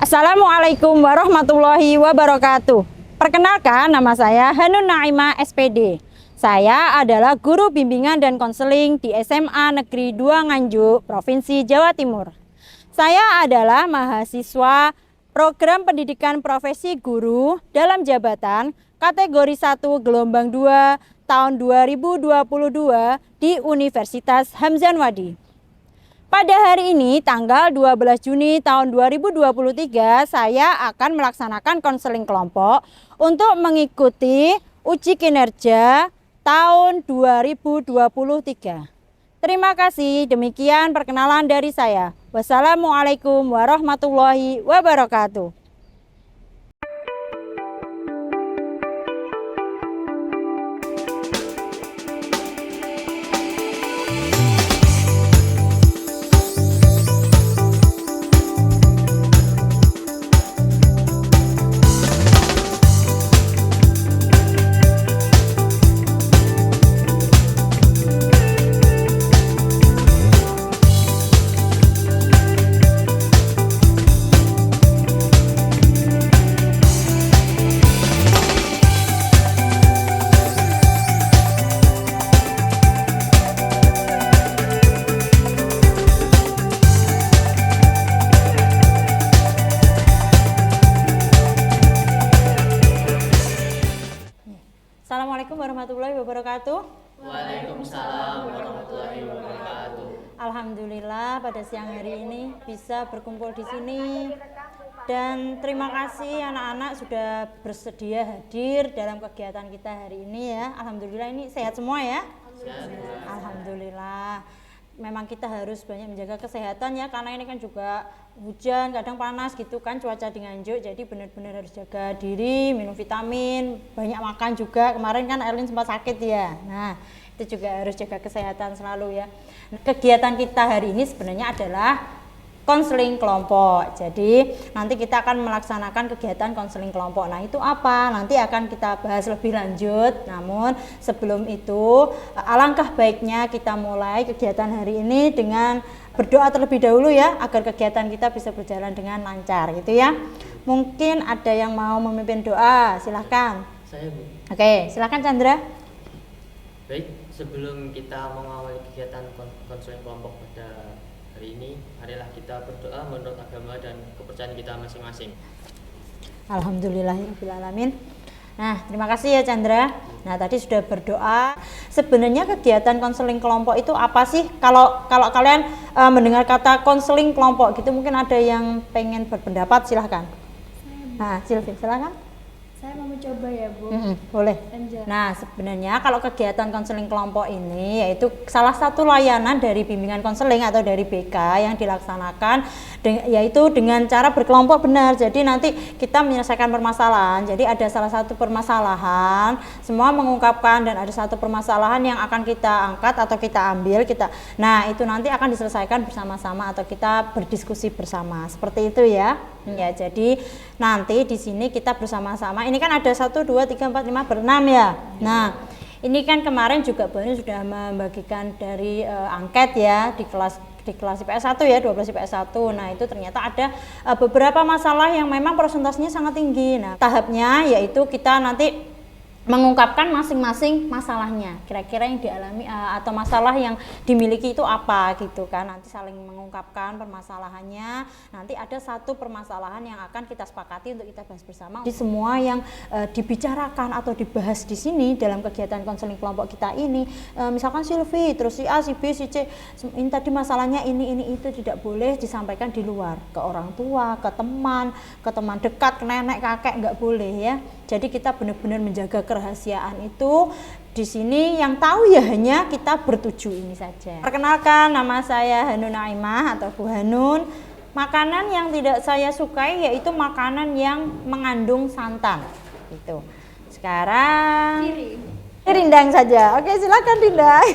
Assalamualaikum warahmatullahi wabarakatuh. Perkenalkan, nama saya Hanun Naimah SPD. Saya adalah guru bimbingan dan konseling di SMA Negeri 2 Nganjuk, Provinsi Jawa Timur. Saya adalah mahasiswa program pendidikan profesi guru dalam jabatan kategori 1 gelombang 2 tahun 2022 di Universitas Hamzan Wadi. Pada hari ini, tanggal 12 Juni tahun 2023, saya akan melaksanakan konseling kelompok untuk mengikuti uji kinerja tahun 2023. Terima kasih, demikian perkenalan dari saya. Wassalamualaikum warahmatullahi wabarakatuh. Assalamualaikum warahmatullahi wabarakatuh. Waalaikumsalam warahmatullahi wabarakatuh. Alhamdulillah pada siang hari ini bisa berkumpul di sini dan terima kasih anak-anak sudah bersedia hadir dalam kegiatan kita hari ini ya. Alhamdulillah ini sehat semua ya. Alhamdulillah. Memang kita harus banyak menjaga kesehatan ya, karena ini kan juga hujan, kadang panas gitu kan cuaca di Nganjuk, jadi benar-benar harus jaga diri, minum vitamin, banyak makan juga. Kemarin kan Erlin sempat sakit ya, nah itu juga harus jaga kesehatan selalu ya. Kegiatan kita hari ini sebenarnya adalah konseling kelompok. Jadi nanti kita akan melaksanakan kegiatan konseling kelompok. Nah itu apa? Nanti akan kita bahas lebih lanjut. Namun sebelum itu alangkah baiknya kita mulai kegiatan hari ini dengan berdoa terlebih dahulu ya, agar kegiatan kita bisa berjalan dengan lancar gitu ya. Mungkin ada yang mau memimpin doa, silahkan. Saya Bu. Oke, silahkan Chandra. Baik, sebelum kita mengawali kegiatan konseling kelompok pada hari ini, marilah kita berdoa menurut agama dan kepercayaan kita masing-masing. Alhamdulillahirrahmanirrahim. Nah, terima kasih ya Chandra. Nah, tadi sudah berdoa. Sebenarnya kegiatan konseling kelompok itu apa sih? Kalau kalian mendengar kata konseling kelompok gitu, mungkin ada yang pengen berpendapat, silahkan. Nah, Silvi, silahkan. Saya mau mencoba ya Bu. Boleh. Nah sebenarnya kalau kegiatan konseling kelompok ini yaitu salah satu layanan dari bimbingan konseling atau dari BK yang dilaksanakan yaitu dengan cara berkelompok benar. Jadi nanti kita menyelesaikan permasalahan. Jadi ada salah satu permasalahan, semua mengungkapkan, dan ada satu permasalahan yang akan kita angkat atau kita ambil nah itu nanti akan diselesaikan bersama-sama atau kita berdiskusi bersama. Seperti itu ya. Ya, jadi nanti di sini kita bersama-sama. Ini kan ada 1, 2, 3, 4, 5, 6 ya. Nah, ini kan kemarin juga Bu Hanun sudah membagikan dari angket ya di kelas IPS 1 ya, 12 IPS 1. Nah, itu ternyata ada beberapa masalah yang memang persentasenya sangat tinggi. Nah, tahapnya yaitu kita nanti mengungkapkan masing-masing masalahnya, kira-kira yang dialami atau masalah yang dimiliki itu apa gitu kan. Nanti saling mengungkapkan permasalahannya. Nanti ada satu permasalahan yang akan kita sepakati untuk kita bahas bersama. Di semua yang dibicarakan atau dibahas di sini dalam kegiatan konseling kelompok kita ini, misalkan Silvi, terus si A, si B, si C, ini tadi masalahnya ini itu tidak boleh disampaikan di luar ke orang tua, ke teman dekat, ke nenek, kakek, nggak boleh ya. Jadi kita benar-benar menjaga kerahasiaan itu. Di sini yang tahu ya hanya kita bertujuh ini saja. Perkenalkan, nama saya Hanun Naimah atau Bu Hanun. Makanan yang tidak saya sukai yaitu makanan yang mengandung santan. Itu. Sekarang rindang saja. Oke, silakan Rindang.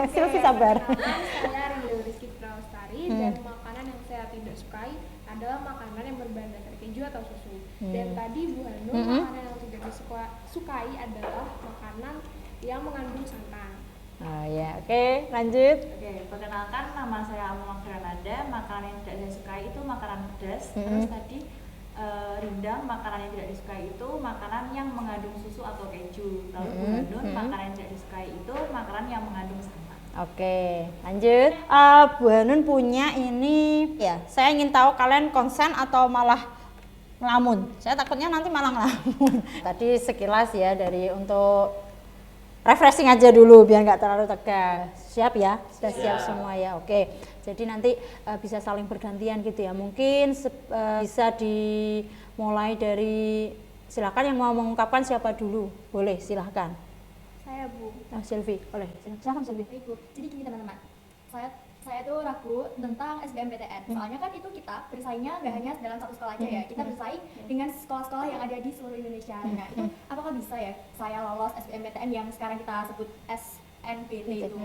Silvi sabar. Saya Rinda Rizky Prawastari dan makanan yang saya tidak sukai adalah makanan yang berbahan dasar keju atau susu. Dan tadi Bu Hanun makanan yang tidak disukai adalah makanan yang mengandung santan. Oh ya, oke, lanjut. Oke, perkenalkan nama saya Amul Fernanda. Makanan yang tidak saya sukai itu makanan pedas. Terus tadi Rindang makanan yang tidak disukai itu makanan yang mengandung susu atau keju. Lalu Bu Hanun makanan yang tidak disukai itu makanan yang mengandung santan. Oke, lanjut. Bu Hanun punya ini ya. Saya ingin tahu kalian konsen atau malah ngelamun. Saya takutnya nanti malah ngelamun. Tadi sekilas ya dari untuk refreshing aja dulu biar nggak terlalu tegang. Siap ya? Sudah siap semua ya. Oke. Jadi nanti bisa saling bergantian gitu ya. Mungkin bisa dimulai dari silakan yang mau mengungkapkan siapa dulu. Boleh, silahkan. Saya Bu. Sylvie, boleh. Silakan Sylvie. Ibu, jadi gini teman-teman, saya tuh ragu tentang SBMPTN. Soalnya kan itu kita bersaingnya nggak hanya dalam satu sekolah aja ya, kita bersaing dengan sekolah-sekolah yang ada di seluruh Indonesia. Nah itu apakah bisa ya saya lolos SBMPTN yang sekarang kita sebut SNBT itu?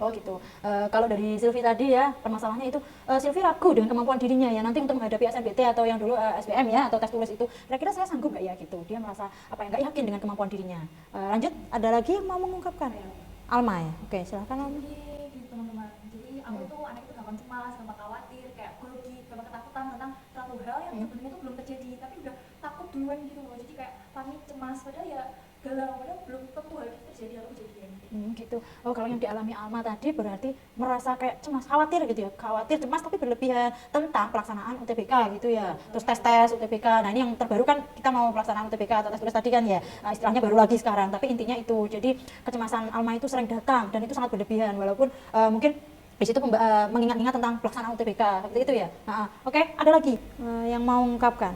Oh gitu. Kalau dari Sylvie tadi ya permasalahannya itu Sylvie ragu dengan kemampuan dirinya ya nanti untuk menghadapi SNBT atau yang dulu SBM ya atau tes tulis itu. Kira-kira saya sanggup nggak ya gitu? Dia merasa nggak yakin dengan kemampuan dirinya. Lanjut, ada lagi yang mau mengungkapkan? Alma ya. Oke, silakan Alma. Jadi gitu teman-teman. Jadi aku tuh anak itu gampang cemas, gampang khawatir, kayak grogi, gampang ketakutan tentang suatu hal yang sebenarnya tuh belum terjadi, tapi udah takut duluan gitu loh. Jadi kayak panik, cemas, padahal ya galau, padahal belum tentu hal itu terjadi lalu kejadian. Gitu. Oh kalau yang dialami Alma tadi berarti merasa kayak cemas, khawatir gitu ya, khawatir, cemas tapi berlebihan tentang pelaksanaan UTBK gitu ya. Terus tes UTBK. Nah ini yang terbaru kan kita mau pelaksanaan UTBK atau tes tulis tadi kan ya. Istilahnya baru lagi sekarang. Tapi intinya itu. Jadi kecemasan Alma itu sering datang dan itu sangat berlebihan walaupun mungkin di situ mengingat-ingat tentang pelaksanaan UTBK seperti itu ya. Oke, ada lagi yang mau mengungkapkan?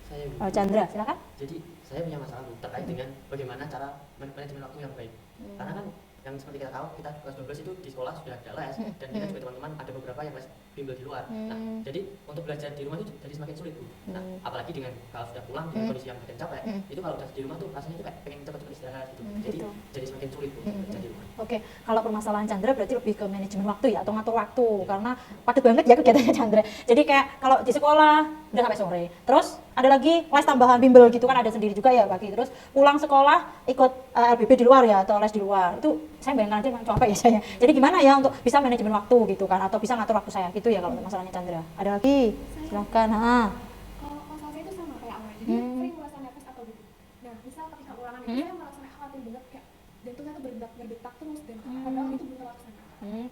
Saya Chandra, silakan. Jadi saya punya masalah Bu, terkait dengan bagaimana cara manajemen waktu yang baik. Karena kan yang seperti kita tahu, kita kelas 12 itu di sekolah sudah ada les dan kita juga teman-teman ada beberapa yang les bimbel di luar. Nah, jadi untuk belajar di rumah itu jadi semakin sulit Bu. Nah, apalagi dengan kalau sudah pulang dengan kondisi yang makin capek, itu kalau udah di rumah tuh rasanya tuh kayak pengen cepat-cepat istirahat gitu. Jadi semakin sulit Bu belajar di rumah. Oke, kalau permasalahan Chandra berarti lebih ke manajemen waktu ya atau ngatur waktu karena padat banget ya kegiatannya Chandra. Jadi kayak kalau di sekolah udah sampai sore, terus ada lagi les tambahan bimbel gitu kan ada sendiri juga ya bagi. Terus pulang sekolah ikut LBB di luar ya atau les di luar. Itu saya bayangkan aja memang capek ya saya. Jadi gimana ya untuk bisa manajemen waktu gitu kan atau bisa ngatur waktu saya gitu ya kalau untuk masalahnya Chandra. Ada lagi? Silakan. Kalau masalah saya itu sama kayak Amel, jadi sering merasa nervous atau gitu. Nah, misal ketika ulangan itu saya merasa khawatir banget kayak jantungnya tuh berdetak terus dan padahal itu belum terlaksana.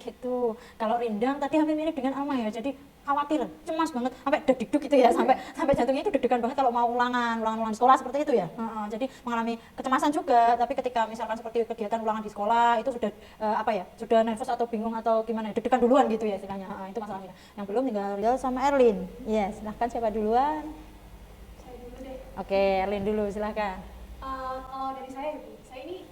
Gitu. Kalau Rindang tadi hampir mirip dengan Alma ya. Jadi khawatir, cemas banget, sampai deg-deg gitu ya, sampai jantungnya itu deg-degan banget kalau mau ulangan sekolah seperti itu ya. Jadi mengalami kecemasan juga. Tapi ketika misalkan seperti kegiatan ulangan di sekolah itu sudah sudah nervous atau bingung atau gimana, deg-degan duluan gitu ya istilahnya. Itu masalahnya. Yang belum tinggal Rizal sama Erlin. Yes, silahkan siapa duluan? Saya dulu deh. Oke, Erlin dulu silahkan. Kalau dari saya gitu, saya ini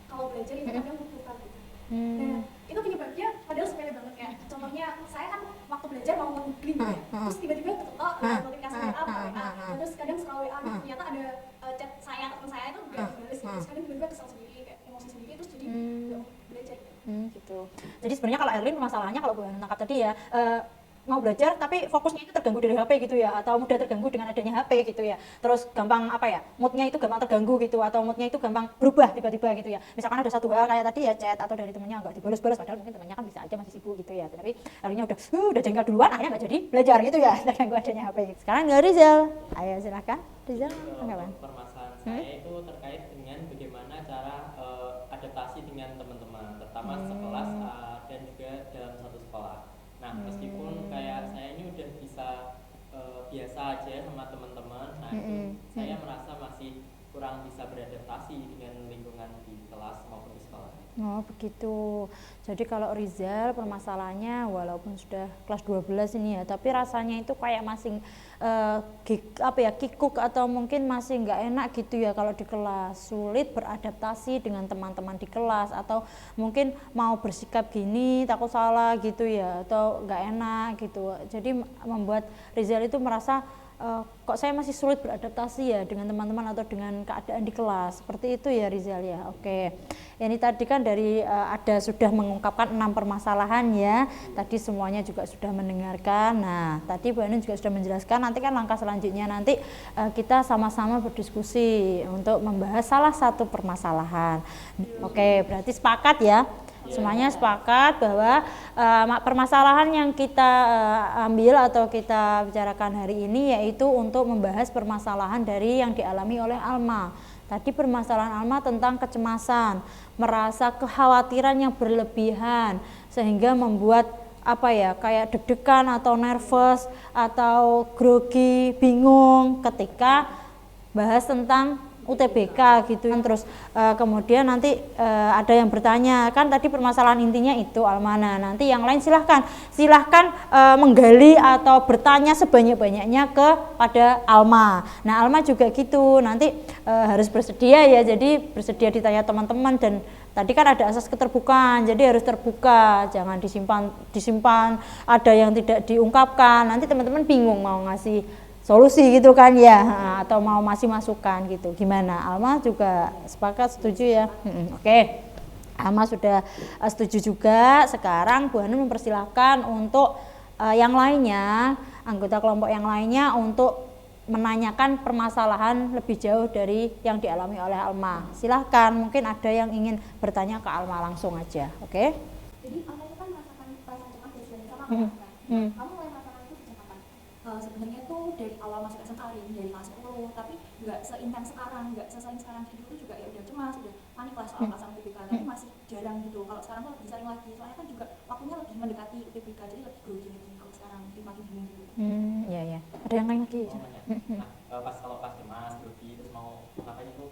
kalau belajar itu kadang lupa gitu. Nah, itu penyebabnya padahal sepele banget ya. Contohnya saya kan waktu belajar mau nge-googling ya, terus tiba-tiba ketok notifikasi WA, terus kadang scroll WA ternyata ada chat saya atau teman saya itu nggak dibales gitu, terus kadang tiba-tiba kesel sendiri, kayak emosi sendiri, terus jadi nggak belajar. Gitu. Jadi sebenarnya kalau Erlin masalahnya kalau gue tangkap tadi ya mau belajar tapi fokusnya itu terganggu dari HP gitu ya atau mudah terganggu dengan adanya HP gitu ya, terus gampang moodnya itu gampang terganggu gitu atau moodnya itu gampang berubah tiba-tiba gitu ya, misalkan ada satu hal kayak tadi ya chat atau dari temennya nggak dibalas-balas padahal mungkin temennya kan bisa aja masih sibuk gitu ya, tapi Erlinnya udah jengkel duluan akhirnya nggak jadi belajar gitu ya terganggu adanya HP gitu. Sekarang nggak Rizal, ayo silakan Rizal, tanggapan. Permasalahan saya itu terkait dengan bagaimana cara adaptasi dengan teman-teman terutama sekelas dan juga dalam satu sekolah. Nah, meskipun kayak saya ini udah bisa biasa aja sama teman-teman, nah itu saya merasa masih kurang bisa beradaptasi dengan lingkungan di kelas maupun di sekolah. Oh begitu. Jadi kalau Rizal permasalahannya walaupun sudah kelas 12 ini ya, tapi rasanya itu kayak masih kikuk atau mungkin masih nggak enak gitu ya kalau di kelas, sulit beradaptasi dengan teman-teman di kelas atau mungkin mau bersikap gini takut salah gitu ya atau nggak enak gitu. Jadi membuat Rizal itu merasa kok saya masih sulit beradaptasi ya dengan teman-teman atau dengan keadaan di kelas seperti itu ya Rizal ya. Oke, ini tadi kan dari sudah mengungkapkan 6 permasalahan ya, tadi semuanya juga sudah mendengarkan. Nah tadi Bu Hanun juga sudah menjelaskan nanti kan langkah selanjutnya nanti kita sama-sama berdiskusi untuk membahas salah satu permasalahan. Oke, berarti sepakat ya. Semuanya sepakat bahwa permasalahan yang kita ambil atau kita bicarakan hari ini yaitu untuk membahas permasalahan dari yang dialami oleh Alma. Tadi permasalahan Alma tentang kecemasan, merasa kekhawatiran yang berlebihan sehingga membuat kayak deg-degan atau nervous atau grogi, bingung ketika bahas tentang UTBK gitu. Terus kemudian nanti ada yang bertanya, kan tadi permasalahan intinya itu Almana. Nanti yang lain silahkan menggali atau bertanya sebanyak-banyaknya kepada Alma. Nah Alma juga gitu, nanti harus bersedia ya, jadi bersedia ditanya teman-teman. Dan tadi kan ada asas keterbukaan, jadi harus terbuka, jangan disimpan ada yang tidak diungkapkan, nanti teman-teman bingung mau ngasih solusi gitu kan ya, atau mau masih masukan gitu. Gimana? Alma juga sepakat, setuju ya? Oke. Alma sudah setuju juga. Sekarang Bu Hanum mempersilahkan untuk yang lainnya, anggota kelompok yang lainnya untuk menanyakan permasalahan lebih jauh dari yang dialami oleh Alma. Silahkan, mungkin ada yang ingin bertanya ke Alma langsung aja. Oke? Jadi Alma itu kan merasakan perasaan cemas dari sebagian sama kan? Kamu mulai merasakan itu sejak kapan? Sebenarnya tuh dari awal masuk SMA dari kelas 10, tapi nggak seintens sekarang, nggak sesering sekarang. Jadi dulu juga ya udah cemas, udah panik lah soal pasang UTBK, tapi masih jarang gitu. Kalau sekarang tuh lebih sering lagi, soalnya kan juga waktunya lebih mendekati UTBK, jadi lebih grogi lagi kalau sekarang, lebih makin bingung gitu. Iya ya. Ada yang lain lagi? Kalau pas cemas, grogi, terus mau ngapain itu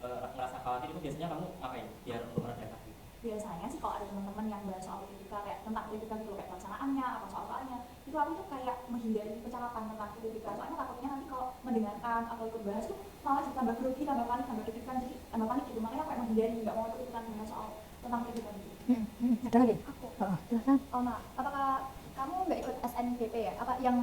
ngerasa khawatir itu biasanya kamu ngapain biar untuk meredakan? Biasanya sih kalau ada teman-teman yang bahas soal UTBK kayak tentang UTBK gitu, kayak pelaksanaannya apa soal-soalnya, itu aku tuh kayak menghindari percakapan tentang UTBK, soalnya takutnya nanti kalau mendengarkan atau ikut bahas tuh malah jadi tambah grogi, tambah panik, tambah deg-degan, jadi tambah panik gitu. Makanya aku kayak menghindari, nggak mau ikut-ikutan bahas soal tentang UTBK gitu. Ada lagi? Aku. Silakan. Nah, apakah kamu nggak ikut SNBP ya? Apa yang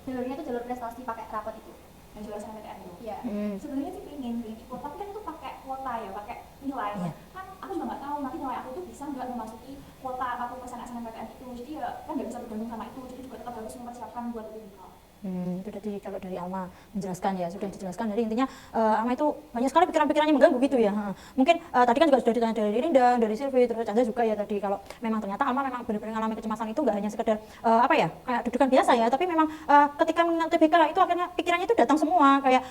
jalurnya itu jalur prestasi pakai rapot itu? Dan juga SNMPTN itu. Iya. Sebenarnya sih pengen ikut, tapi kan itu pakai kuota ya, pakai nilai. Kan aku juga nggak tahu nanti nilai aku tuh bisa nggak memasuki kuota 40% SNMPTN itu. Jadi ya kan nggak bisa bergantung sama itu. Jadi juga tetap harus mempersiapkan buat UTBK. Itu tadi kalau dari Alma menjelaskan ya, sudah dijelaskan. Jadi intinya Alma itu banyak sekali pikiran-pikirannya mengganggu gitu ya. Mungkin tadi kan juga sudah ditanya dari Rinda, dari Silvi, terus Chandra juga ya tadi, kalau memang ternyata Alma memang benar-benar mengalami kecemasan itu nggak hanya sekedar kayak deg-degan biasa ya, tapi memang ketika mengingat UTBK itu akhirnya pikirannya itu datang semua kayak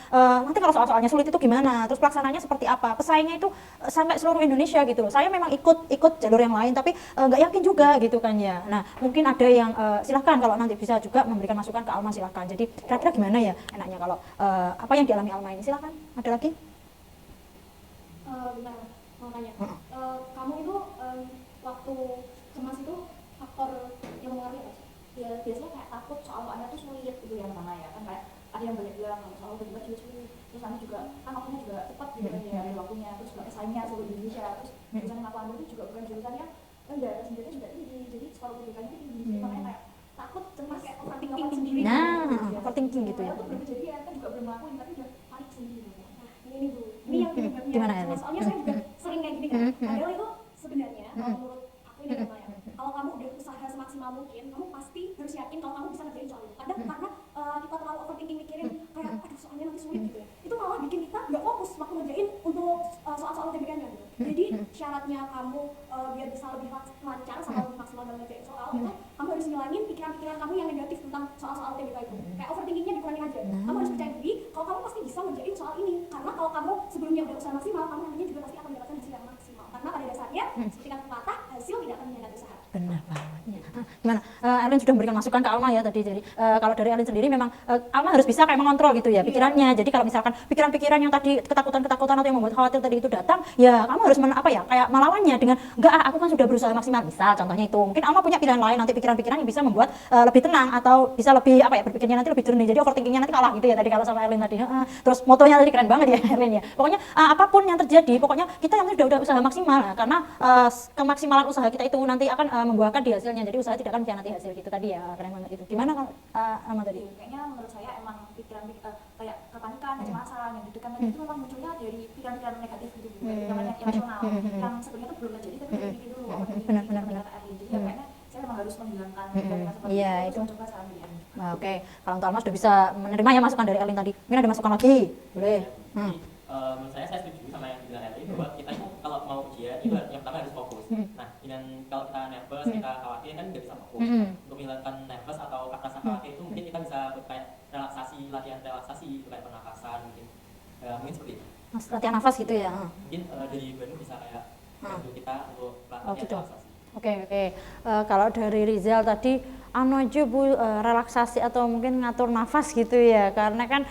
nanti kalau soal-soalnya sulit itu gimana, terus pelaksananya seperti apa, pesaingnya itu sampai seluruh Indonesia gitu loh. Saya memang ikut jalur yang lain tapi nggak yakin juga gitu kan ya. Nah mungkin ada yang silahkan kalau nanti bisa juga memberikan masukan ke Alma, silahkan. Jadi kira-kira gimana ya enaknya kalau apa yang dialami Alma ini, silahkan. Ada lagi? Bentar, mau tanya. Kamu itu waktu cemas itu faktor yang mengaruhi apa sih? Ya biasanya kayak takut soalnya tuh sulit gitu yang pertama ya, kan kayak ada yang banyak bilang soal tiba-tiba juga sulit, terus nanti juga kan waktunya juga cepat gitu kan ya, ada waktunya, terus juga pesaingnya seluruh Indonesia, terus jurusan yang aku ambil itu juga bukan jurusan yang rendah, sendiri juga tinggi, jadi skor UTBK-nya tinggi, makanya kayak takut, cemas, kayak overthinking sendiri. Overthinking gitu ya. Itu belum kejadian, kan juga belum ngelakuin, tapi udah panik sendiri. Nah ini Bu, ini yang Gimana, sebenarnya, soalnya saya juga sering kayak gini kan, padahal itu sebenarnya kalau menurut aku ini namanya, kalau kamu udah usaha semaksimal mungkin, kamu pasti harus yakin kalau kamu bisa ngerjain soal itu. Kadang karena kita terlalu overthinking mikirin kayak aduh soalnya nanti sulit gitu ya, itu malah bikin kita nggak fokus waktu ngerjain untuk soal-soal UTBK-nya gitu. Jadi syaratnya kamu biar bisa lebih lancar sama lebih maksimal dalam ngerjain soal itu, kamu harus ngilangin pikiran-pikiran kamu yang negatif tentang soal-soal UTBK itu. Kayak overthinkingnya dikurangin aja. Kamu harus percaya diri kalau kamu pasti bisa ngerjain soal ini, karena kalau kamu sebelumnya udah usaha maksimal, kamu nantinya juga pasti akan mendapatkan hasil yang maksimal. Karena pada dasarnya seperti kata pepatah, hasil tidak akan mengkhianati usaha. Benar banget ya. Gimana? Erlin sudah memberikan masukan ke Alma ya tadi. Jadi kalau dari Erlin sendiri memang Alma harus bisa kayak mengontrol gitu ya pikirannya. Jadi kalau misalkan pikiran-pikiran yang tadi ketakutan-ketakutan atau yang membuat khawatir tadi itu datang, ya kamu harus kayak melawannya dengan enggak, aku kan sudah berusaha maksimal. Misal contohnya itu. Mungkin Alma punya pilihan lain, nanti pikiran-pikiran yang bisa membuat lebih tenang atau bisa lebih berpikirnya nanti lebih jernih. Jadi overthinkingnya nanti kalah gitu ya tadi kalau sama Erlin tadi. Terus motonya tadi keren banget ya Erlin ya. Pokoknya apapun yang terjadi, pokoknya kita yang sudah usaha maksimal. Nah, karena kemaksimalan usaha kita itu nanti akan membuahkan di hasilnya. Jadi usaha tidak akan mengkhianati hasil gitu tadi ya. Keren banget itu. Gimana kalau Alma tadi? Kayaknya menurut saya emang pikiran kayak kepanikan, kecemasan, yang deg-degan tadi itu memang munculnya dari pikiran-pikiran negatif gitu, pikiran yang emosional yang sebenarnya itu belum terjadi tapi dipikir dulu. Benar. Jadi ya kayaknya saya memang harus menghilangkan pikiran seperti itu. Coba saran dia. Oke, kalau untuk Alma sudah bisa menerima ya masukan dari Erlin tadi. Mungkin ada masukan lagi? Boleh. Jadi, menurut saya setuju sama yang dibilang Erlin bahwa kita itu kalau mau ujian itu yang pertama harus fokus. Nah dengan relaksasi kayak pernapasan mungkin seperti itu. Latihan nafas gitu ya. Mungkin dari Bandung bisa kayak bantu kita untuk latihan gitu. relaksasi. Oke. Kalau dari Rizal tadi aja Bu, relaksasi atau mungkin ngatur nafas gitu ya, karena kan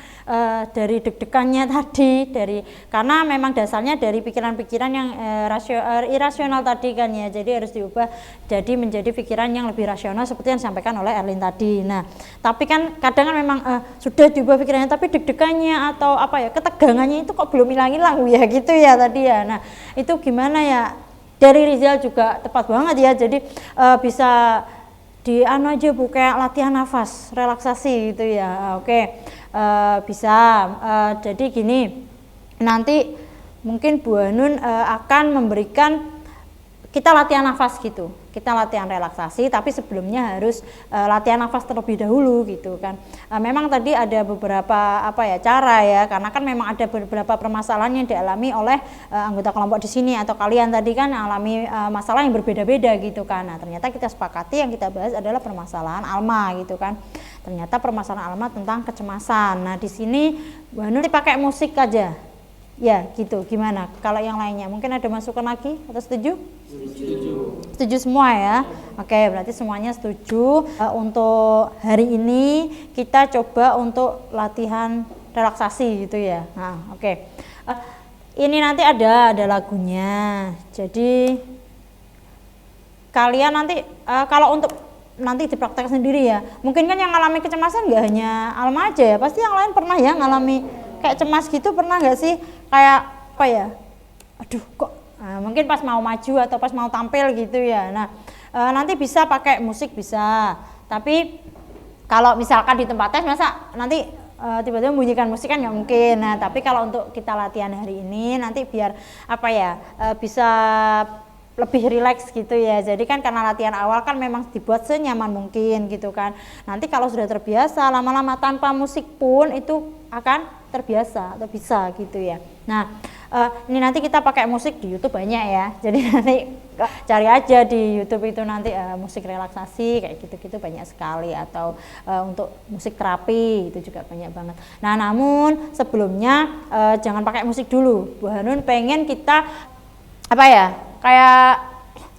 dari deg-degannya tadi, karena memang dasarnya dari pikiran-pikiran yang irasional tadi kan ya, jadi harus diubah jadi menjadi pikiran yang lebih rasional seperti yang disampaikan oleh Erlin tadi. Nah, tapi kan kadang kan memang sudah diubah pikirannya, tapi deg-degannya atau ketegangannya itu kok belum hilang-hilang ya gitu ya tadi ya. Nah, itu gimana ya? Dari Rizal juga tepat banget ya, jadi bisa aja Bu, kayak latihan nafas, relaksasi gitu ya. Oke, bisa. Jadi gini, nanti mungkin Bu Hanun akan memberikan kita latihan nafas gitu, kita latihan relaksasi, tapi sebelumnya harus latihan nafas terlebih dahulu gitu kan. Memang tadi ada beberapa cara ya, karena kan memang ada beberapa permasalahan yang dialami oleh anggota kelompok di sini atau kalian tadi kan alami masalah yang berbeda-beda gitu kan. Nah, ternyata kita sepakati yang kita bahas adalah permasalahan Alma gitu kan. Ternyata permasalahan Alma tentang kecemasan. Nah, di sini Bu Hanun pakai musik aja. Ya gitu, gimana? Kalau yang lainnya mungkin ada masukan lagi atau setuju? Setuju semua ya. Oke, berarti semuanya setuju. Untuk hari ini kita coba untuk latihan relaksasi gitu ya. Nah, oke. Ini nanti ada lagunya. Jadi kalian nanti kalau untuk nanti dipraktek sendiri ya. Mungkin kan yang ngalami kecemasan nggak hanya Alma aja ya. Pasti yang lain pernah ya ngalami kayak cemas gitu, pernah nggak sih? Kayak aduh kok mungkin pas mau maju atau pas mau tampil gitu ya. Nah, nanti bisa pakai musik bisa, tapi kalau misalkan di tempat tes masa nanti tiba-tiba membunyikan musik kan nggak mungkin. Nah, tapi kalau untuk kita latihan hari ini nanti biar bisa lebih rileks gitu ya. Jadi kan karena latihan awal kan memang dibuat senyaman mungkin gitu kan. Nanti kalau sudah terbiasa lama-lama tanpa musik pun itu akan terbiasa atau bisa gitu ya. Nah, ini nanti kita pakai musik di YouTube banyak ya. Jadi nanti cari aja di YouTube itu nanti musik relaksasi kayak gitu-gitu banyak sekali, atau untuk musik terapi itu juga banyak banget. Nah, namun sebelumnya jangan pakai musik dulu. Bu Hanun pengen kita kayak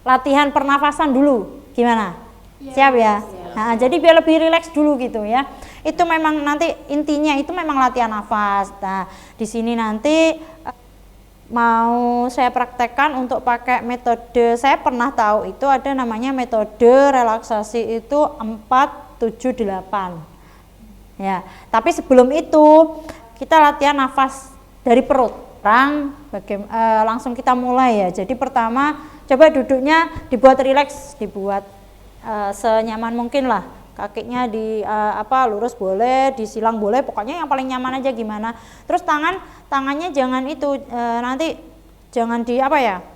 latihan pernafasan dulu. Gimana? Siap ya? Nah, jadi biar lebih rileks dulu gitu ya. Itu memang nanti intinya itu memang latihan nafas. Nah, di sini nanti mau saya praktekkan untuk pakai metode, saya pernah tahu itu ada namanya metode relaksasi itu 4-7-8. Ya, tapi sebelum itu kita latihan nafas dari perut. Langsung kita mulai ya. Jadi pertama coba duduknya dibuat rileks, dibuat senyaman mungkin lah. Kakinya lurus boleh, disilang boleh, pokoknya yang paling nyaman aja gimana. Terus tangannya jangan nanti jangan kayak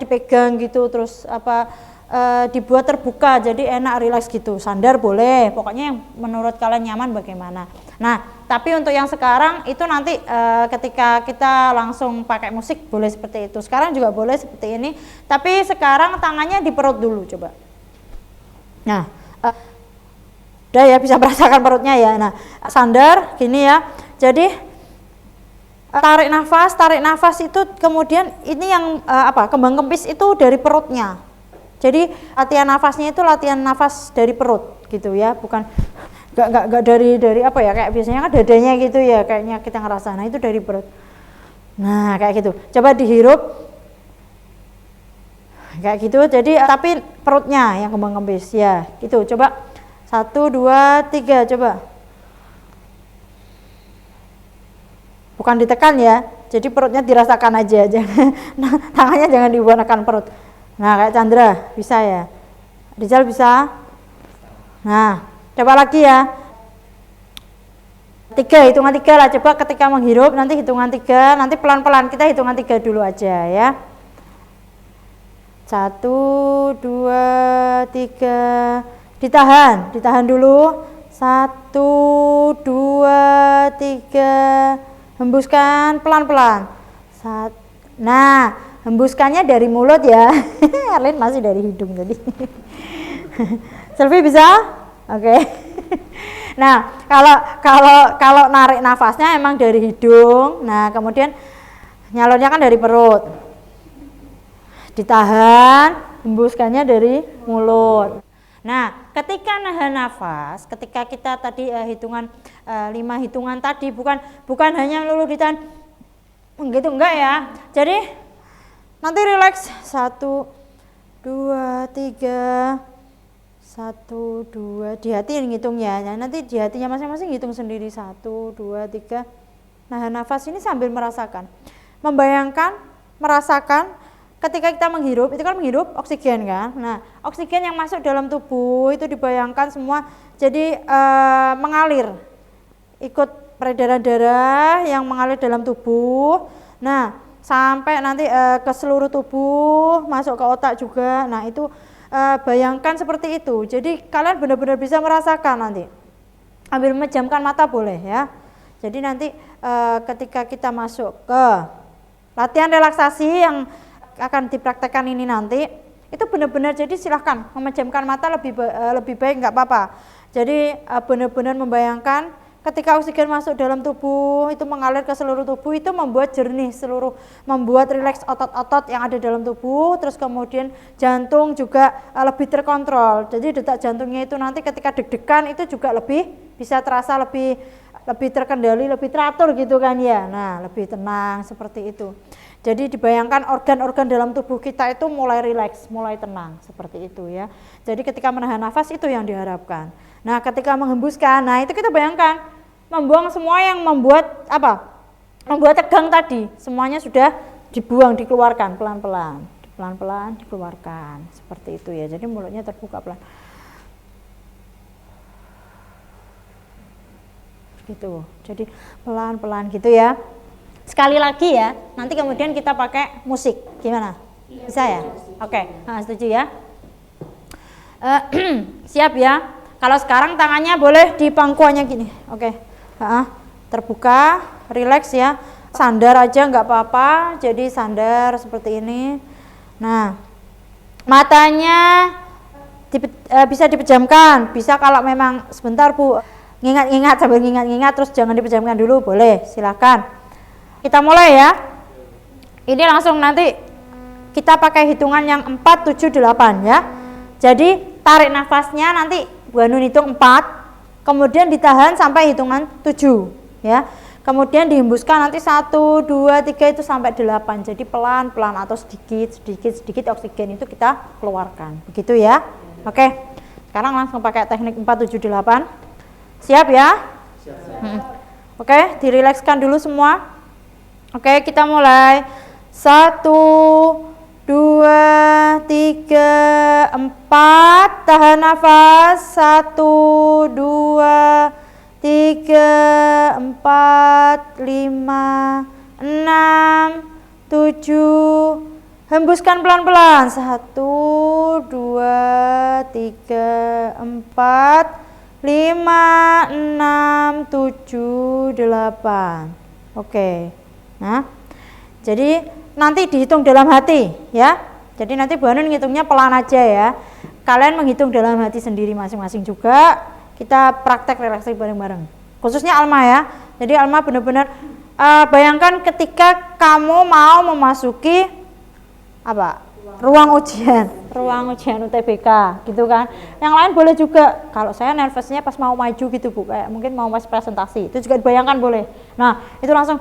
dipegang gitu, terus dibuat terbuka jadi enak rileks gitu. Sandar boleh, pokoknya yang menurut kalian nyaman bagaimana. Nah, tapi untuk yang sekarang itu nanti ketika kita langsung pakai musik boleh seperti itu. Sekarang juga boleh seperti ini, tapi sekarang tangannya di perut dulu coba. Nah, udah ya, bisa merasakan perutnya ya. Nah, sandar gini ya. Jadi tarik nafas itu kemudian ini yang kembang kempis itu dari perutnya. Jadi latihan nafasnya itu latihan nafas dari perut gitu ya, bukan nggak dari kayak biasanya kan dadanya gitu ya, kayaknya kita ngerasa. Nah, itu dari perut. Nah, kayak gitu. Coba dihirup. Kayak gitu. Jadi tapi perutnya yang kembang kempis ya. Gitu. Coba 1, 2, 3 coba. Bukan ditekan ya, jadi perutnya dirasakan aja. Nah, tangannya jangan dibuatkan perut. Nah, kayak Chandra bisa ya. Rizal bisa. Nah, coba lagi ya. 3, hitungan 3 lah. Coba ketika menghirup nanti hitungan 3, nanti pelan-pelan kita hitungan 3 dulu aja ya. 1, 2, 3. Ditahan dulu. 1, 2, 3. Hembuskan pelan-pelan. Nah, hembuskannya dari mulut ya. Erlin masih dari hidung tadi. Selfie bisa? Oke. Nah, kalau narik nafasnya emang dari hidung. Nah, kemudian nyalurnya kan dari perut. Ditahan, hembuskannya dari mulut. Nah, ketika nahan nafas, ketika kita tadi hitungan 5 hitungan tadi bukan hanya melulu ditahan gitu, enggak ya. Jadi nanti rileks 1 2 3 1 2 di hati ngitungnya. Nah, nanti di hatinya masing-masing hitung sendiri 1 2 3. Nahan nafas ini sambil merasakan, membayangkan, merasakan. Ketika kita menghirup, itu kan menghirup oksigen kan. Nah, oksigen yang masuk dalam tubuh itu dibayangkan semua jadi mengalir, ikut peredaran darah yang mengalir dalam tubuh. Nah, sampai nanti ke seluruh tubuh, masuk ke otak juga. Nah, itu bayangkan seperti itu. Jadi kalian benar-benar bisa merasakan nanti. Ambil memejamkan mata boleh ya. Jadi nanti ketika kita masuk ke latihan relaksasi yang akan dipraktekkan ini nanti, itu benar-benar jadi silahkan memejamkan mata lebih baik, nggak apa-apa. Jadi benar-benar membayangkan ketika oksigen masuk dalam tubuh itu mengalir ke seluruh tubuh, itu membuat jernih membuat rileks otot-otot yang ada dalam tubuh, terus kemudian jantung juga lebih terkontrol. Jadi detak jantungnya itu nanti ketika deg-degan itu juga lebih bisa terasa lebih terkendali, lebih teratur gitu kan ya. Nah, lebih tenang seperti itu. Jadi dibayangkan organ-organ dalam tubuh kita itu mulai rileks, mulai tenang seperti itu ya. Jadi ketika menahan nafas itu yang diharapkan. Nah, ketika menghembuskan, nah itu kita bayangkan membuang semua yang membuat tegang tadi, semuanya sudah dibuang, dikeluarkan pelan-pelan dikeluarkan seperti itu ya. Jadi mulutnya terbuka pelan. Gitu. Jadi pelan-pelan gitu ya. Sekali lagi ya, nanti kemudian kita pakai musik, gimana? Bisa ya? Oke, setuju ya? Siap ya? Kalau sekarang tangannya boleh di pangkuannya gini, oke? Terbuka, rileks ya, sandar aja nggak apa-apa, jadi sandar seperti ini. Nah, matanya bisa dipejamkan, bisa kalau memang sebentar Bu, ngingat-ngingat sambil ngingat-ngingat, terus jangan dipejamkan dulu, boleh, silakan. Kita mulai ya. Ini langsung nanti kita pakai hitungan yang 4, 7, 8 ya. Jadi tarik nafasnya nanti Bu Hanun hitung 4, kemudian ditahan sampai hitungan 7 ya. Kemudian dihembuskan nanti 1, 2, 3 itu sampai 8. Jadi pelan-pelan atau sedikit oksigen itu kita keluarkan. Begitu ya. Oke. Sekarang langsung pakai teknik 4, 7, 8. Siap ya? Siap. Oke, dirilekskan dulu semua. Oke, kita mulai. 1, 2, 3, 4. Tahan nafas. 1, 2, 3, 4, 5, 6, 7. Hembuskan pelan-pelan. 1, 2, 3, 4, 5, 6, 7, 8. Oke. Nah, jadi nanti dihitung dalam hati ya. Jadi nanti Bu Hanun ngitungnya pelan aja ya. Kalian menghitung dalam hati sendiri masing-masing juga. Kita praktek relaksasi bareng-bareng. Khususnya Alma ya. Jadi Alma benar-benar bayangkan ketika kamu mau memasuki ruang ujian UTBK gitu kan. Yang lain boleh juga. Kalau saya nervousnya pas mau maju gitu Bu, kayak mungkin mau pas presentasi, itu juga dibayangkan boleh. Nah, itu langsung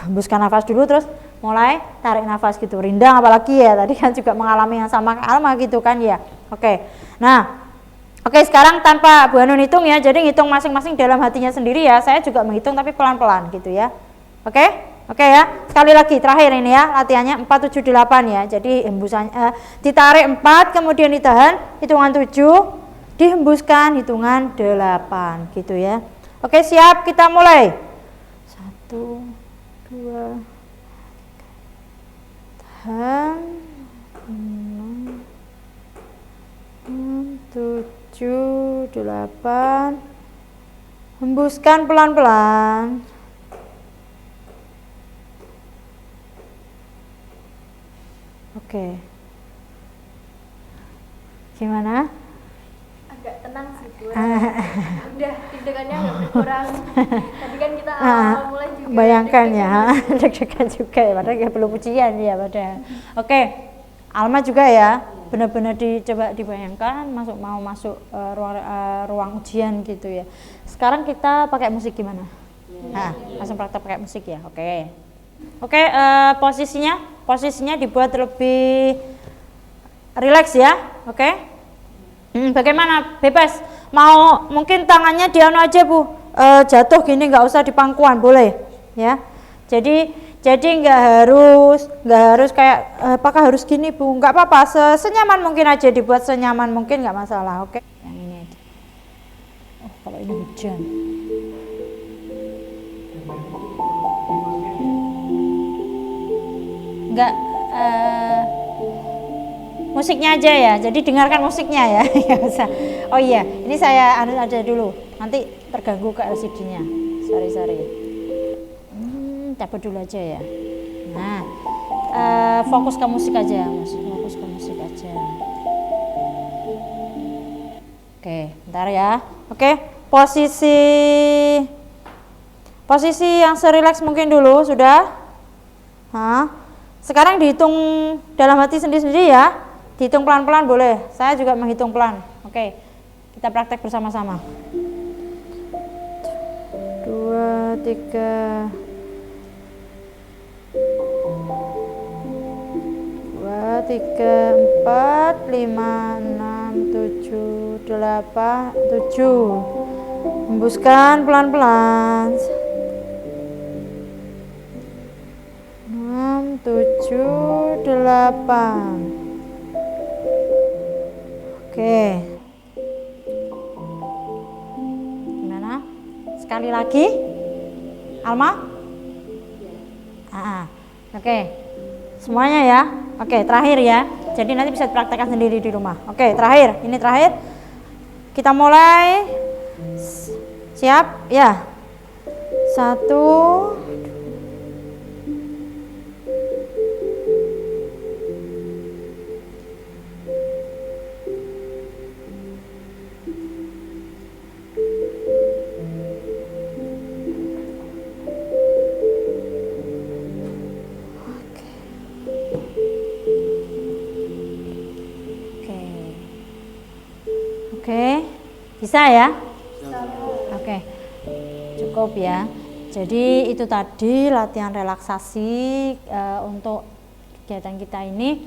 hembuskan nafas dulu, terus mulai tarik nafas gitu, rindang apalagi ya, tadi kan juga mengalami yang sama Alma gitu kan ya. Oke. Nah, oke, sekarang tanpa Bu Hanun hitung ya, jadi ngitung masing-masing dalam hatinya sendiri ya. Saya juga menghitung tapi pelan-pelan gitu ya. Oke ya, sekali lagi terakhir ini ya, latihannya 4, 7, 8 ya. Jadi hembusannya ditarik 4, kemudian ditahan hitungan 7, dihembuskan hitungan 8 gitu ya. Oke, siap, kita mulai. 1, 2, tahan, 6, 7, 8, hembuskan pelan-pelan. Oke. Gimana? Agak tenang sih. Udah deg-degannya nggak berkurang. Tadi kan kita awal mulai juga Bayangkan ya, deg-degan. deg-degan juga ya, padahal ya belum ujian ya padahal. Oke, Alma juga ya, benar-benar dicoba dibayangkan mau masuk ruang ujian gitu ya. Sekarang kita pakai musik gimana? Nah, langsung praktek pakai musik ya, oke. Oke, posisinya dibuat lebih rileks ya, oke. Bagaimana? Bebas. Mau mungkin tangannya dianu aja Bu, jatuh gini, nggak usah di pangkuan, boleh ya. Jadi nggak harus kayak apakah harus gini Bu, nggak apa-apa, senyaman mungkin aja, dibuat senyaman mungkin, nggak masalah, oke. Yang ini aja. Oh, kalau ini hujan. Nggak, musiknya aja ya, jadi dengarkan musiknya ya. Nggak usah. Oh iya, ini saya anu aja dulu, nanti terganggu ke LCD-nya. Sorry. Cabut dulu aja ya. Nah, fokus ke musik aja, fokus ke musik aja. Oke, bentar ya. Oke, posisi yang serileks mungkin dulu, sudah. Sekarang dihitung dalam hati sendiri-sendiri ya. Dihitung pelan-pelan boleh. Saya juga menghitung pelan. Oke, kita praktek bersama-sama. 2, 3, 4, 5, 6, 7, 8, 7. Hembuskan pelan-pelan. 6, 7, 8. Oke. Gimana? Sekali lagi. Alma? Oke. Semuanya ya. Oke, terakhir ya. Jadi nanti bisa dipraktekkan sendiri di rumah. Oke, terakhir. Ini terakhir. Kita mulai. Siap? Ya. 1. Oke, bisa ya? Oke, cukup ya. Jadi itu tadi latihan relaksasi untuk kegiatan kita ini.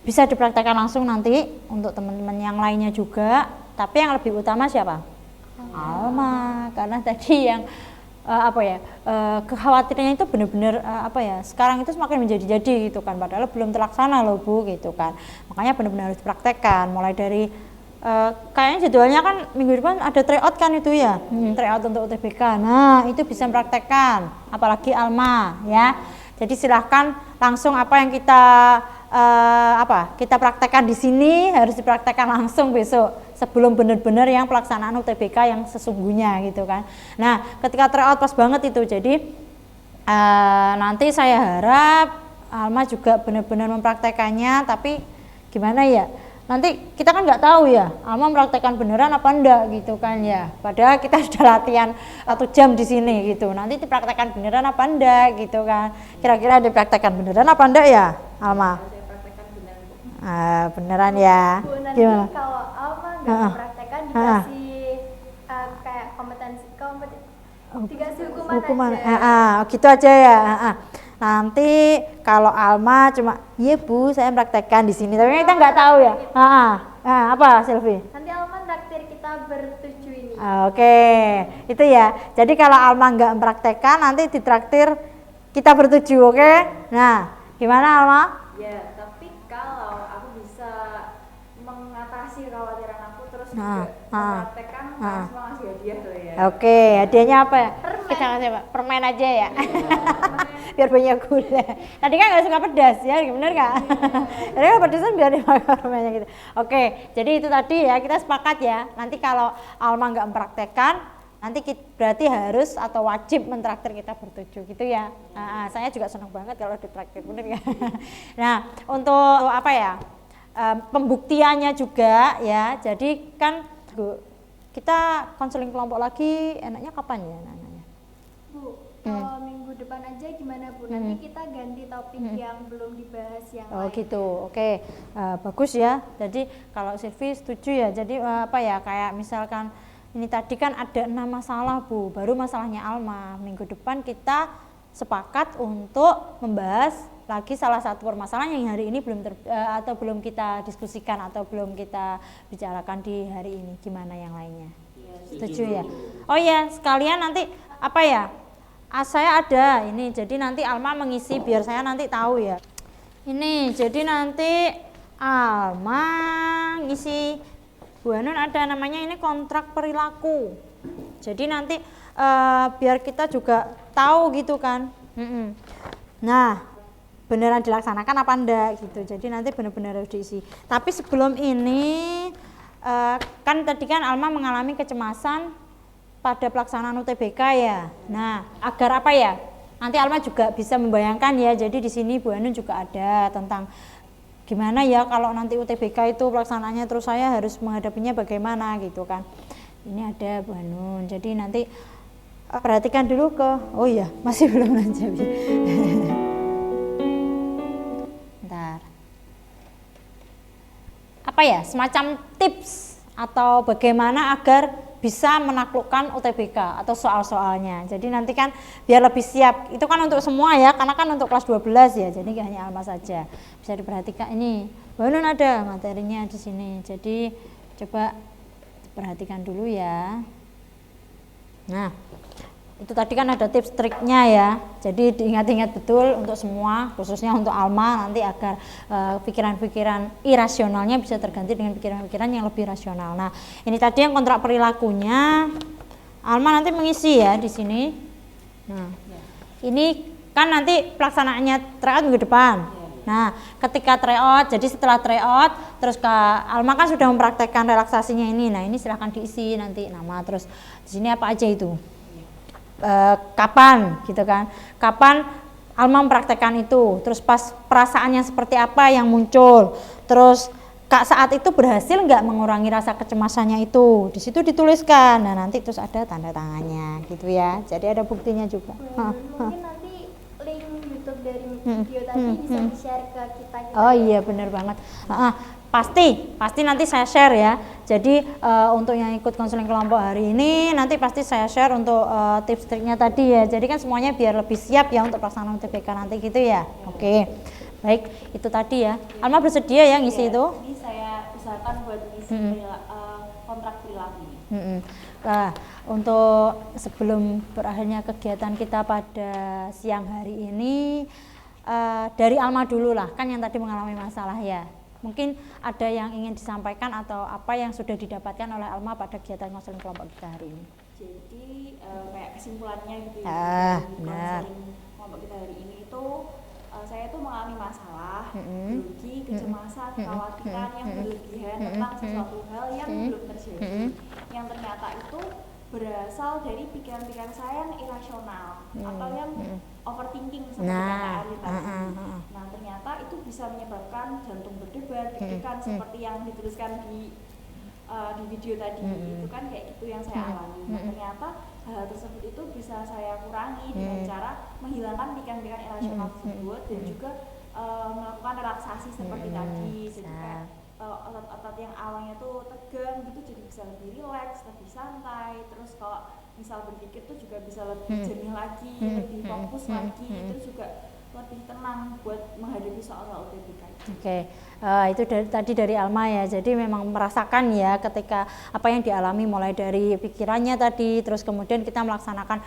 Bisa dipraktekkan langsung nanti untuk teman-teman yang lainnya juga. Tapi yang lebih utama siapa? Alma, karena tadi yang kekhawatirannya itu benar-benar sekarang itu semakin menjadi-jadi gitu kan, padahal belum terlaksana loh Bu gitu kan. Makanya benar-benar harus dipraktekkan, mulai dari kayaknya jadwalnya kan minggu depan ada tryout kan itu ya, tryout untuk UTBK. Nah itu bisa mempraktekkan, apalagi Alma ya. Jadi silahkan langsung apa yang kita praktekkan di sini harus dipraktekkan langsung besok sebelum benar-benar yang pelaksanaan UTBK yang sesungguhnya gitu kan. Nah ketika tryout pas banget itu, jadi nanti saya harap Alma juga benar-benar mempraktekannya. Tapi gimana ya, nanti kita kan nggak tahu ya Alma mempraktekkan beneran apa enggak gitu kan ya, padahal kita sudah latihan 1 jam di sini gitu. Nanti dipraktekkan beneran apa enggak gitu kan, kira-kira dipraktekkan beneran apa enggak ya Alma? Beneran ya. Bu, nanti gimana? kalau Alma nggak mempraktekkan dikasih kayak dikasih hukuman aja. Gitu aja ya. Nanti kalau Alma cuma, iya Bu saya praktekkan di sini, tapi kita nggak tahu ya. Apa Silvi? Nanti Alma traktir kita bertujuh ini. Oke, itu ya. Jadi kalau Alma nggak mempraktekkan, nanti ditraktir kita bertujuh, oke? Nah, gimana Alma? Ya, tapi kalau aku bisa mengatasi kekhawatiran aku terus Nah, juga mempraktekkan, harus ngasih hadiah tuh ya. Oke, hadiahnya apa ya? Permen. Kita kasih apa? Permen aja ya. Biar banyak gula. Tadi kan nggak suka pedas ya, bener nggak? Jadi kan pedasan biar dimakan permennya gitu. Oke, jadi itu tadi ya, kita sepakat ya. Nanti kalau Alma nggak mempraktekkan, nanti berarti harus atau wajib mentraktir kita bertujuh gitu ya. Saya juga senang banget kalau ditraktir, bener nggak? Nah, untuk apa ya? Pembuktiannya juga ya. Jadi kan kita konseling kelompok lagi enaknya kapan ya anak-anaknya? Bu, kalau minggu depan aja gimana Bu? Nanti kita ganti topik yang belum dibahas yang Oh lain. gitu, oke. Bagus ya. Jadi kalau Silvi setuju ya. Jadi apa ya, kayak misalkan ini tadi kan ada 6 masalah Bu, baru masalahnya Alma. Minggu depan kita sepakat untuk membahas lagi salah satu permasalahan yang hari ini atau belum kita diskusikan atau belum kita bicarakan di hari ini. Gimana yang lainnya? Setuju ya? Oh ya, sekalian nanti apa ya? Saya ada ini, jadi nanti Alma mengisi biar saya nanti tahu ya. Ini, jadi nanti Alma ngisi, Bu Hanun ada namanya ini kontrak perilaku. Jadi nanti biar kita juga tahu gitu kan. Nah, beneran dilaksanakan apa enggak gitu. Jadi nanti benar-benar harus diisi. Tapi sebelum ini kan tadi kan Alma mengalami kecemasan pada pelaksanaan UTBK ya. Nah, agar apa ya? Nanti Alma juga bisa membayangkan ya. Jadi di sini Bu Hanun juga ada tentang gimana ya kalau nanti UTBK itu pelaksanaannya, terus saya harus menghadapinya bagaimana gitu kan. Ini ada Bu Hanun. Jadi nanti perhatikan dulu oh iya, masih belum lanjut. Bentar. Apa ya? Semacam tips atau bagaimana agar bisa menaklukkan UTBK atau soal-soalnya. Jadi nanti kan biar lebih siap. Itu kan untuk semua ya, karena kan untuk kelas 12 ya. Jadi gak hanya Alma saja. Bisa diperhatikan ini. Bu Hanun ada materinya di sini. Jadi coba perhatikan dulu ya. Nah, itu tadi kan ada tips triknya ya. Jadi diingat-ingat betul untuk semua, khususnya untuk Alma nanti agar pikiran-pikiran irasionalnya bisa terganti dengan pikiran-pikiran yang lebih rasional. Nah, ini tadi yang kontrak perilakunya. Alma nanti mengisi ya di sini. Nah, ini kan nanti pelaksanaannya tryout minggu depan. Nah, ketika tryout, jadi setelah tryout, terus Alma kan sudah mempraktekkan relaksasinya ini. Nah, ini silahkan diisi nanti nama, terus di sini apa aja itu. Kapan gitu kan, kapan Alma mempraktekkan itu, terus pas perasaannya seperti apa yang muncul, terus saat itu berhasil nggak mengurangi rasa kecemasannya itu, di situ dituliskan. Nah nanti terus ada tanda tangannya gitu ya, jadi ada buktinya juga. Mungkin nanti link YouTube dari video tadi bisa di-share ke kita juga. Oh iya benar banget. Pasti nanti saya share ya. Jadi untuk yang ikut konseling kelompok hari ini nanti pasti saya share untuk tips triknya tadi ya. Jadi kan semuanya biar lebih siap ya untuk pelaksanaan UTBK nanti gitu ya. Oke. Baik, itu tadi ya. Alma bersedia ya ngisi itu? Jadi saya usahakan buat ngisi kontrak perilaku. Nah, untuk sebelum berakhirnya kegiatan kita pada siang hari ini dari Alma dulu lah, kan yang tadi mengalami masalah ya. Mungkin ada yang ingin disampaikan atau apa yang sudah didapatkan oleh Alma pada kegiatan konseling kelompok kita hari ini. Jadi kayak kesimpulannya gitu Ah, ya, dari benar. konseling kelompok kita hari ini itu saya tuh mengalami masalah, grogi, kecemasan, kekhawatiran yang berlebihan tentang sesuatu hal yang belum terjadi, yang ternyata itu berasal dari pikiran-pikiran saya yang irasional atau yang overthinking seperti kata Ari tadi. Nah ternyata itu bisa menyebabkan jantung berdebar, deg-degan seperti yang dituliskan di video tadi. Itu kan kayak gitu yang saya alami. Nah ternyata hal tersebut itu bisa saya kurangi dengan cara menghilangkan pikiran-pikiran irasional tersebut dan juga melakukan relaksasi seperti tadi. Jadi kayak otot-otot yang awalnya tuh tegang gitu jadi bisa lebih rileks, lebih santai. Terus kalau misal berpikir tuh juga bisa lebih jernih lagi, lebih fokus lagi, terus juga lebih tenang buat menghadapi soal-soal UTBK. Oke, itu tadi dari Alma ya. Jadi memang merasakan ya ketika apa yang dialami mulai dari pikirannya tadi, terus kemudian kita melaksanakan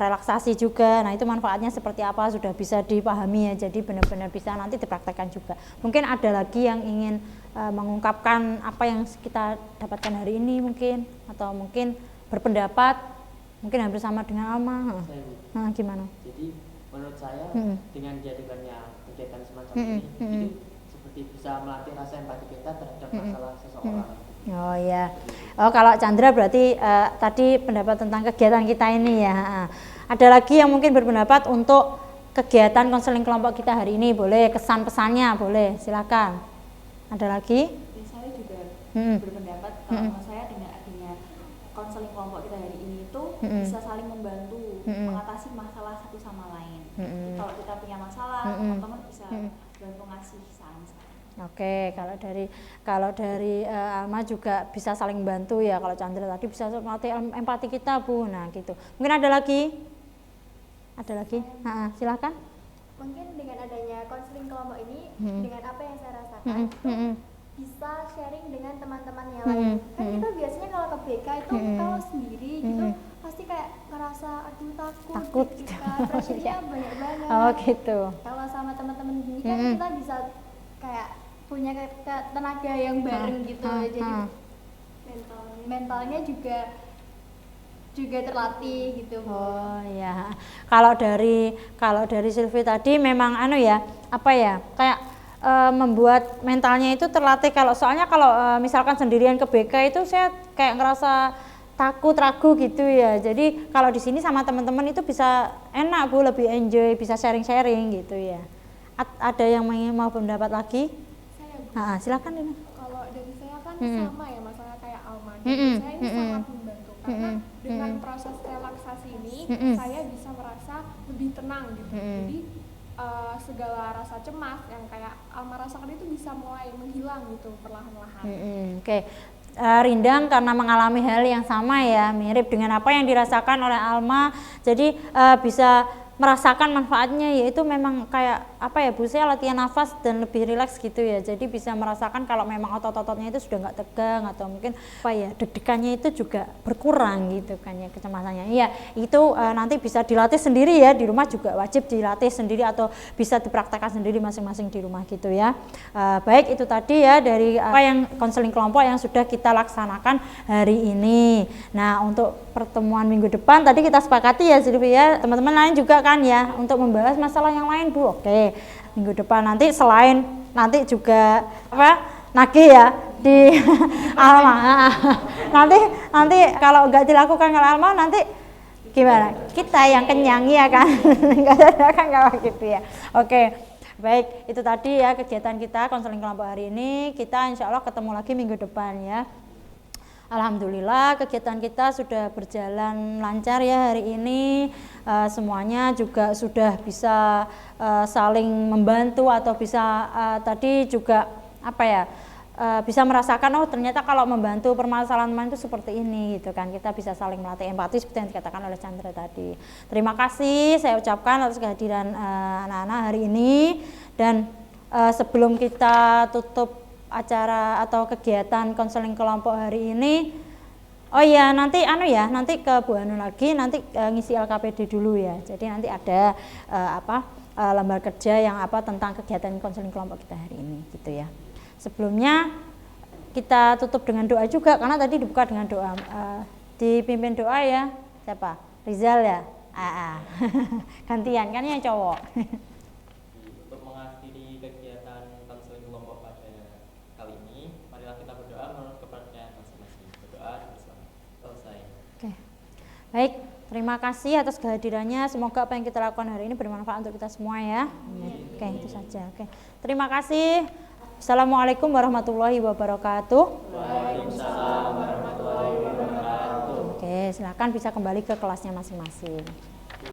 relaksasi juga. Nah itu manfaatnya seperti apa sudah bisa dipahami ya. Jadi benar-benar bisa nanti dipraktekkan juga. Mungkin ada lagi yang ingin mengungkapkan apa yang kita dapatkan hari ini mungkin, atau mungkin berpendapat mungkin hampir sama dengan Alma. Nah, gimana? Jadi menurut saya dengan diadakannya kegiatan semacam ini itu seperti bisa melatih rasa empati kita terhadap masalah seseorang. Oh ya, oh kalau Chandra berarti tadi pendapat tentang kegiatan kita ini ya. Ada lagi yang mungkin berpendapat untuk kegiatan konseling kelompok kita hari ini, boleh kesan pesannya, boleh silakan. Ada lagi? Saya juga berpendapat kalau menurut saya dengan adanya konseling kelompok kita hari ini itu bisa saling membantu mengatasi masalah satu sama lain. Kalau kita punya masalah, teman-teman bisa bantu ngasih saran-saran. Oke, kalau dari Alma juga bisa saling bantu ya. Kalau Chandra tadi bisa melatih empati kita, Bu. Nah, gitu. Mungkin ada lagi? Ada lagi? Silakan. Mungkin dengan adanya konseling kelompok ini, dengan apa yang saya rasakan, bisa sharing dengan teman-teman yang lain. Kan kita biasanya kalau ke BK itu kalau sendiri gitu pasti kayak ngerasa aduh takut gitu kan, pressure-nya banyak banget. Oh gitu. Kalau sama teman-teman gini kan kita bisa kayak punya tenaga yang bareng gitu, jadi mentalnya juga terlatih gitu. Oh ya. Kalau dari Silvi tadi memang kayak membuat mentalnya itu terlatih. Soalnya kalau misalkan sendirian ke BK itu saya kayak ngerasa takut, ragu gitu ya. Jadi kalau di sini sama teman-teman itu bisa enak, Bu, lebih enjoy, bisa sharing-sharing gitu ya. Ada yang mau pendapat lagi? Saya, silakan Dina. kalau dari saya kan sama ya masalah kayak Alma. Saya ini sangat membantu karena dengan proses relaksasi ini saya bisa merasa lebih tenang gitu. Jadi segala rasa cemas yang kayak Alma rasakan itu bisa mulai menghilang gitu perlahan-lahan. Oke. Rindang karena mengalami hal yang sama ya, mirip dengan apa yang dirasakan oleh Alma, jadi bisa merasakan manfaatnya, yaitu memang kayak Bu, saya latihan nafas dan lebih rileks gitu ya, jadi bisa merasakan kalau memang otot-ototnya itu sudah nggak tegang atau mungkin deg-degannya itu juga berkurang gitu kan ya, kecemasannya. Iya, itu nanti bisa dilatih sendiri ya, di rumah juga wajib dilatih sendiri atau bisa dipraktekkan sendiri masing-masing di rumah gitu ya. Baik, itu tadi ya dari yang konseling kelompok yang sudah kita laksanakan hari ini. Nah, untuk pertemuan minggu depan tadi kita sepakati ya Sylvia, teman-teman lain juga kan ya, untuk membahas masalah yang lain, Bu. Oke, minggu depan nanti selain nanti juga nagih ya di Alma. nanti kalau nggak dilakukan oleh Alma nanti gimana? Kita yang kenyang ya kan? Nggak gitu ya. Oke. Baik, itu tadi ya kegiatan kita konseling kelompok hari ini. Kita insya Allah ketemu lagi minggu depan ya. Alhamdulillah kegiatan kita sudah berjalan lancar ya hari ini, semuanya juga sudah bisa saling membantu atau bisa tadi juga bisa merasakan ternyata kalau membantu permasalahan teman itu seperti ini gitu kan, kita bisa saling melatih empati seperti yang dikatakan oleh Chandra tadi. Terima kasih saya ucapkan atas kehadiran anak-anak hari ini, dan sebelum kita tutup acara atau kegiatan konseling kelompok hari ini, nanti ke Bu Anu lagi, nanti ngisi LKPD dulu ya. Jadi nanti ada lembar kerja yang tentang kegiatan konseling kelompok kita hari ini gitu ya. Sebelumnya kita tutup dengan doa juga, karena tadi dibuka dengan doa. Dipimpin doa ya siapa? Rizal ya? Gantian kan yang cowok. Untuk mengakhiri kegiatan konseling kelompok pada kali ini, marilah kita berdoa menurut kepercayaan masing-masing. Berdoa bersama. Selesai. Oke. Baik, terima kasih atas kehadirannya. Semoga apa yang kita lakukan hari ini bermanfaat untuk kita semua ya. Oke, itu saja. Oke. Terima kasih. Assalamualaikum warahmatullahi wabarakatuh. Waalaikumsalam warahmatullahi wabarakatuh. Oke, silakan bisa kembali ke kelasnya masing-masing.